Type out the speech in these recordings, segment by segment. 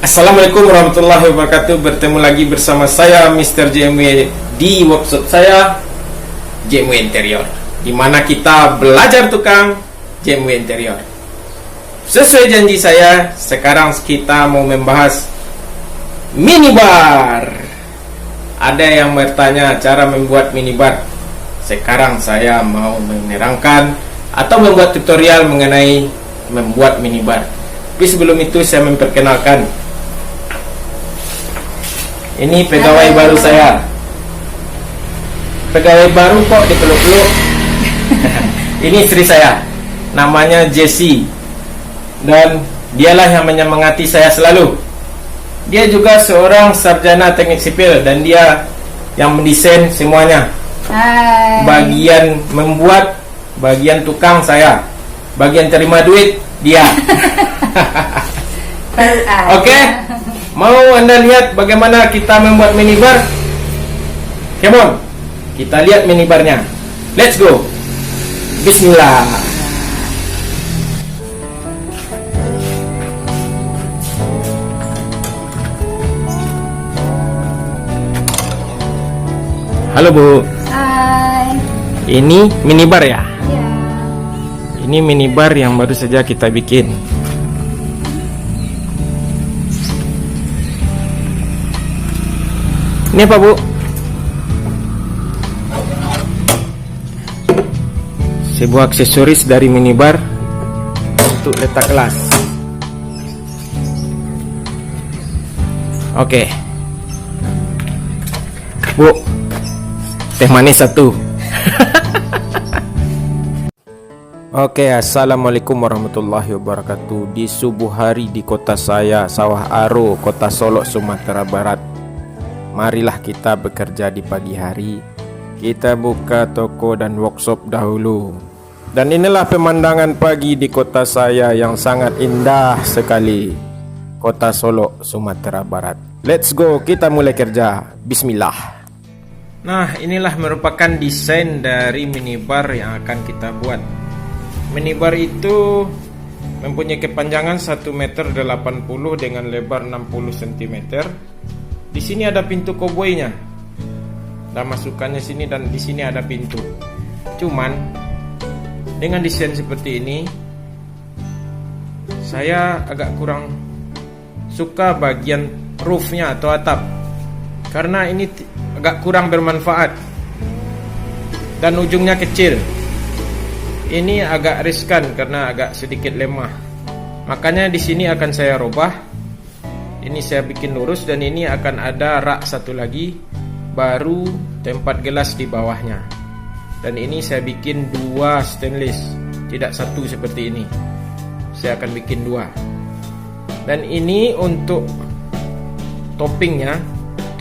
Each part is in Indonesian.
Assalamualaikum warahmatullahi wabarakatuh. Bertemu lagi bersama saya Mr. JMW di workshop saya JMW Interior, di mana kita belajar tukang JMW Interior. Sesuai janji saya, sekarang kita mau membahas minibar. Ada yang bertanya cara membuat minibar. Sekarang saya mau menerangkan atau membuat tutorial mengenai membuat minibar. Tapi sebelum itu saya memperkenalkan. Ini pegawai baru saya. Pegawai baru kok dipeluk-peluk. Ini istri saya, namanya Jessie. Dan dialah yang menyemangati saya selalu. Dia juga seorang sarjana teknik sipil dan dia yang mendesain semuanya. Hai. Bagian membuat, bagian tukang saya, bagian terima duit dia. Oke, mau Anda lihat bagaimana kita membuat minibar? Come on, kita lihat minibarnya. Let's go. Bismillah. Halo Bu, Hai. ini minibar ya? Ya. Ini minibar yang baru saja kita bikin. Ini apa Bu? Sebuah aksesoris dari minibar untuk letak gelas. Oke. Bu, teh manis satu. Oke, assalamualaikum warahmatullahi wabarakatuh. Di subuh hari di kota saya, Sawah Aro, Kota Solok, Sumatera Barat. Marilah kita bekerja di pagi hari. Kita buka toko dan workshop dahulu. Dan inilah pemandangan pagi di kota saya yang sangat indah sekali. Kota Solok, Sumatera Barat. Let's go, kita mulai kerja. Bismillah. Nah, inilah merupakan desain dari minibar yang akan kita buat. Minibar itu mempunyai kepanjangan 1,80 meter dengan lebar 60 cm. Di sini ada pintu koboi-nya. Dan masukannya sini dan di sini ada pintu. Cuman dengan desain seperti ini saya agak kurang suka bagian roofnya atau atap. Karena ini agak kurang bermanfaat. Dan ujungnya kecil. Ini agak riskan karena agak sedikit lemah. Makanya di sini akan saya robah. Ini saya bikin lurus dan ini akan ada rak satu lagi, baru tempat gelas di bawahnya. Dan ini saya bikin dua stainless, tidak satu seperti ini. Saya akan bikin dua. Dan ini untuk toppingnya.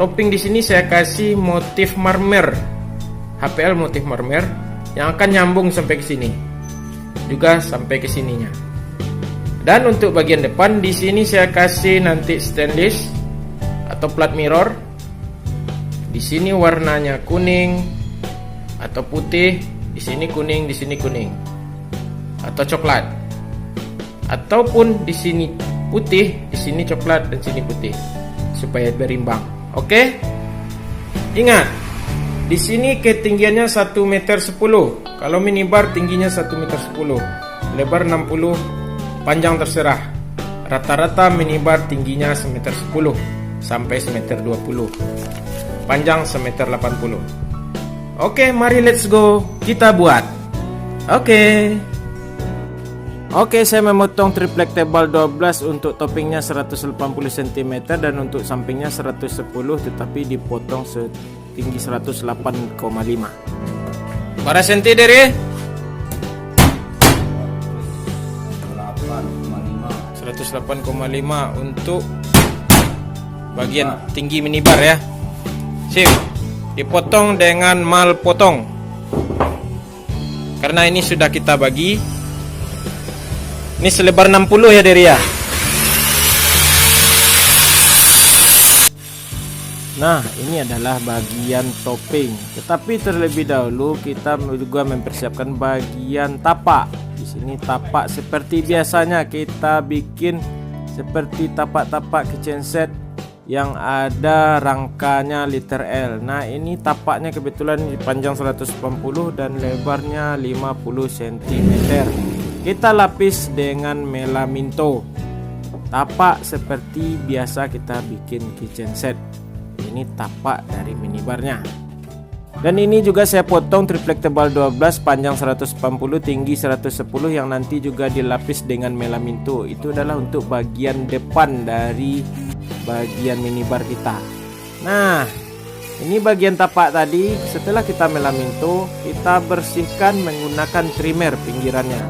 Topping di sini saya kasih motif marmer, HPL motif marmer yang akan nyambung sampai ke sini, juga sampai ke sininya. Dan untuk bagian depan di sini saya kasih nanti stainless atau plat mirror. Di sini warnanya kuning atau putih, di sini kuning, di sini kuning atau coklat. Ataupun di sini putih, di sini coklat dan sini putih supaya berimbang. Oke? Ingat, di sini ketinggiannya 1,10 meter. Kalau minibar tingginya 1,10 meter, lebar 60, panjang terserah. Rata-rata minibar tingginya 1,10 meter sampai 1,20 meter, panjang 1,80 meter. Oke, mari let's go, kita buat. Oke, saya memotong triplek tebal 12 untuk toppingnya 180 cm dan untuk sampingnya 110, tetapi dipotong setinggi 108,5. Berapa senti dari? 108,5 untuk bagian tinggi minibar ya. Sip. Dipotong dengan mal potong. Karena ini sudah kita bagi. Ini selebar 60 ya Deri ya. Nah, ini adalah bagian topping. Tetapi terlebih dahulu kita juga mempersiapkan bagian tapak. Di sini tapak seperti biasanya kita bikin seperti tapak-tapak kitchen set yang ada rangkanya liter L. Nah, ini tapaknya kebetulan panjang 180 dan lebarnya 50 cm. Kita lapis dengan melaminto. Tapak seperti biasa kita bikin kitchen set. Ini tapak dari minibarnya. Dan ini juga saya potong triplek tebal 12, panjang 180, tinggi 110 yang nanti juga dilapis dengan melaminto. Itu adalah untuk bagian depan dari bagian minibar kita. Nah, ini bagian tapak tadi. Setelah kita melaminto, kita bersihkan menggunakan trimmer pinggirannya.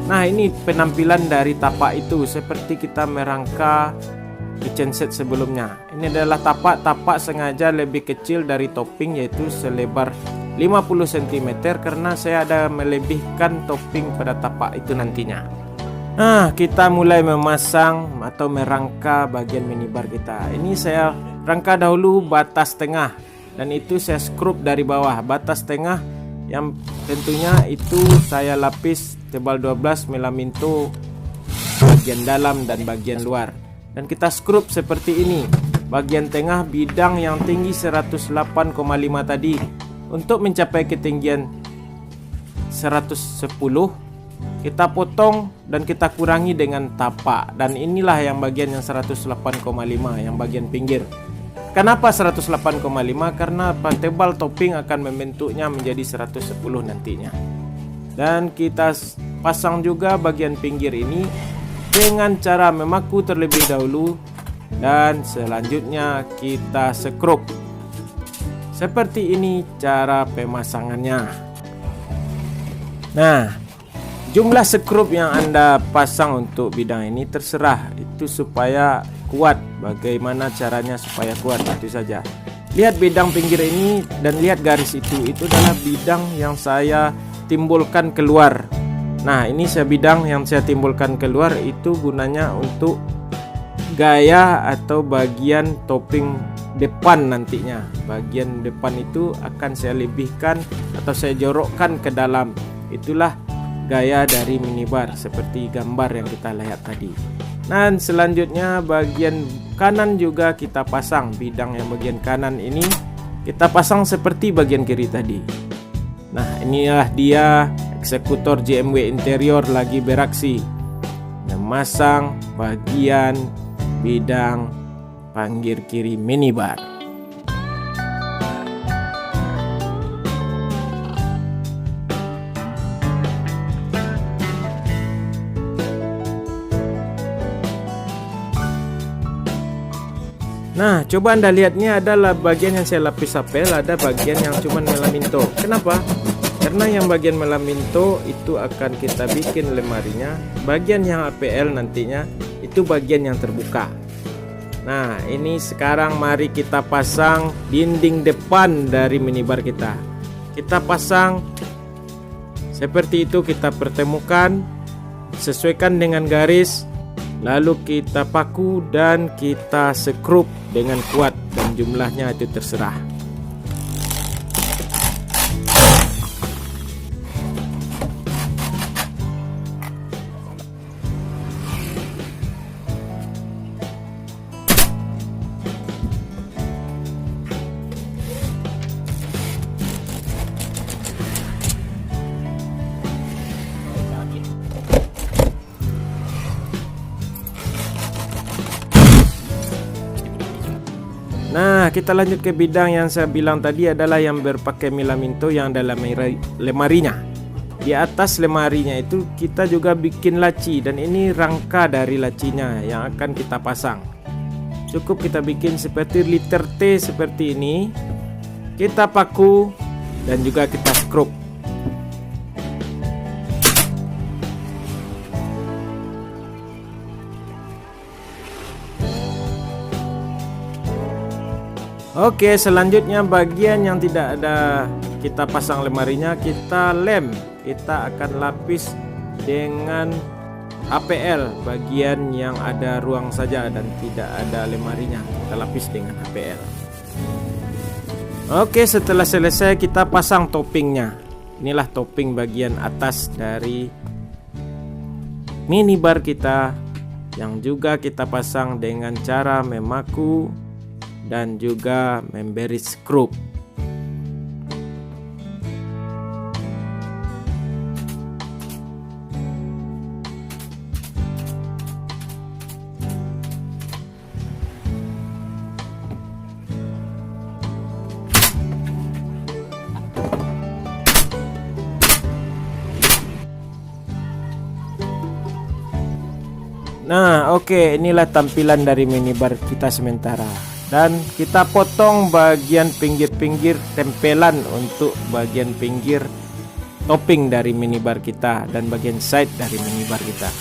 Nah, ini penampilan dari tapak itu seperti kita merangka kitchen set sebelumnya. Ini adalah tapak sengaja lebih kecil dari topping, yaitu selebar 50 cm karena saya ada melebihkan topping pada tapak itu nantinya. Nah, kita mulai memasang atau merangka bagian minibar kita. Ini saya rangka dahulu batas tengah dan itu saya skrup dari bawah. Batas tengah yang tentunya itu saya lapis tebal 12 melaminto bagian dalam dan bagian luar. Dan kita skrup seperti ini. Bagian tengah bidang yang tinggi 108,5 tadi. Untuk mencapai ketinggian 110, kita potong dan kita kurangi dengan tapak. Dan inilah yang bagian yang 108,5, yang bagian pinggir. Kenapa 108,5? Karena tebal topping akan membentuknya menjadi 110 nantinya. Dan kita pasang juga bagian pinggir ini dengan cara memaku terlebih dahulu dan selanjutnya kita skrup. Seperti ini cara pemasangannya. Nah, jumlah skrup yang Anda pasang untuk bidang ini terserah, itu supaya kuat. Bagaimana caranya supaya kuat, itu saja. Lihat bidang pinggir ini dan lihat garis itu adalah bidang yang saya timbulkan keluar. Nah, ini bidang yang saya timbulkan keluar itu gunanya untuk gaya atau bagian topping depan nantinya. Bagian depan itu akan saya lebihkan atau saya jorokkan ke dalam. Itulah gaya dari minibar seperti gambar yang kita lihat tadi. Dan selanjutnya bagian kanan juga kita pasang. Bidang yang bagian kanan ini kita pasang seperti bagian kiri tadi. Nah, inilah dia eksekutor JMW interior lagi beraksi memasang bagian bidang pinggir kiri minibar. Nah, coba Anda lihatnya adalah bagian yang saya lapis sapel, ada bagian yang cuman melaminto. Kenapa? Karena yang bagian melaminto itu akan kita bikin lemarinya. Bagian yang APL nantinya itu bagian yang terbuka. Nah, ini sekarang mari kita pasang dinding depan dari minibar kita. Kita pasang seperti itu, kita pertemukan, sesuaikan dengan garis. Lalu kita paku dan kita skrup dengan kuat dan jumlahnya itu terserah. Nah, kita lanjut ke bidang yang saya bilang tadi adalah yang berpakai melaminto yang dalam lemarinya. Di atas lemarinya itu kita juga bikin laci dan ini rangka dari lacinya yang akan kita pasang. Cukup kita bikin seperti liter T seperti ini. Kita paku dan juga kita skrup. Oke, selanjutnya bagian yang tidak ada kita pasang lemarinya, kita lem. Kita akan lapis dengan APL bagian yang ada ruang saja dan tidak ada lemarinya. Kita lapis dengan APL. Oke, setelah selesai kita pasang toppingnya. Inilah topping bagian atas dari minibar kita yang juga kita pasang dengan cara memaku dan juga memberi skrup. Nah, oke, inilah tampilan dari minibar kita sementara. Dan kita potong bagian pinggir-pinggir tempelan untuk bagian pinggir topping dari minibar kita dan bagian side dari minibar kita.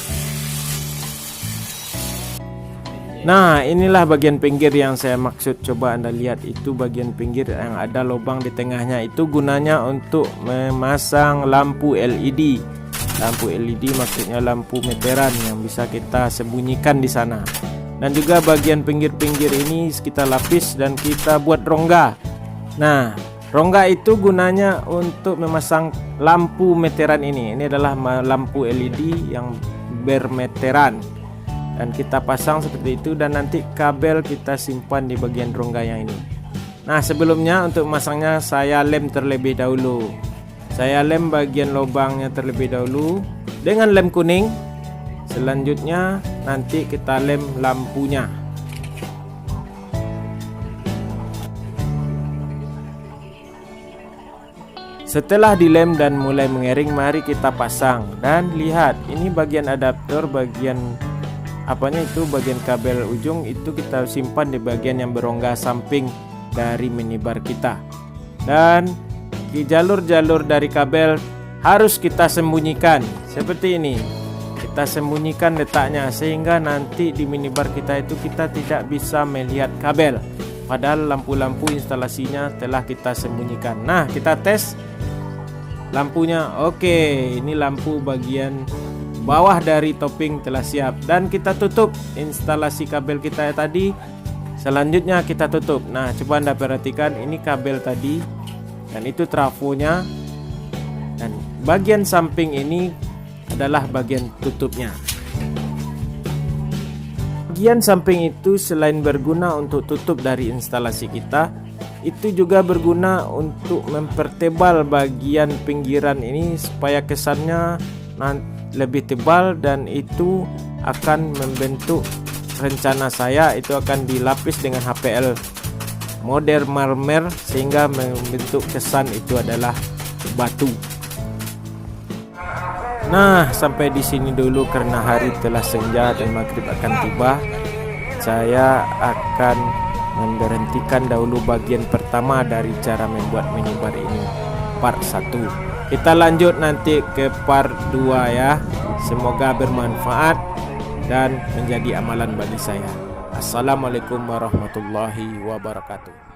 Nah, inilah bagian pinggir yang saya maksud. Coba Anda lihat, itu bagian pinggir yang ada lubang di tengahnya. Itu gunanya untuk memasang lampu LED. Lampu LED maksudnya lampu meteran yang bisa kita sembunyikan di sana. Dan juga bagian pinggir-pinggir ini kita lapis dan kita buat rongga. Nah, rongga itu gunanya untuk memasang lampu meteran ini. Ini adalah lampu LED yang bermeteran. Dan kita pasang seperti itu dan nanti kabel kita simpan di bagian rongga yang ini. Nah, sebelumnya untuk memasangnya saya lem terlebih dahulu. Saya lem bagian lubangnya terlebih dahulu dengan lem kuning. Selanjutnya nanti kita lem lampunya. Setelah dilem dan mulai mengering, mari kita pasang. Dan lihat, ini bagian adaptor, bagian apanya itu, bagian kabel ujung itu kita simpan di bagian yang berongga samping dari minibar kita. Dan jalur-jalur dari kabel harus kita sembunyikan seperti ini. Kita sembunyikan letaknya sehingga nanti di minibar kita itu kita tidak bisa melihat kabel, padahal lampu-lampu instalasinya telah kita sembunyikan. Nah, kita tes lampunya. Oke, ini lampu bagian bawah dari topping telah siap dan kita tutup instalasi kabel kita tadi. Selanjutnya kita tutup. Nah, coba Anda perhatikan, ini kabel tadi dan itu trafonya, dan bagian samping ini adalah bagian tutupnya. Bagian samping itu selain berguna untuk tutup dari instalasi kita, itu juga berguna untuk mempertebal bagian pinggiran ini supaya kesannya lebih tebal, dan itu akan membentuk, rencana saya itu akan dilapis dengan HPL model marmer sehingga membentuk kesan itu adalah batu. Nah, sampai di sini dulu karena hari telah senja dan maghrib akan tiba. Saya akan memberhentikan dahulu bagian pertama dari cara membuat minibar ini, part 1. Kita lanjut nanti ke part 2 ya. Semoga bermanfaat dan menjadi amalan bagi saya. Assalamualaikum warahmatullahi wabarakatuh.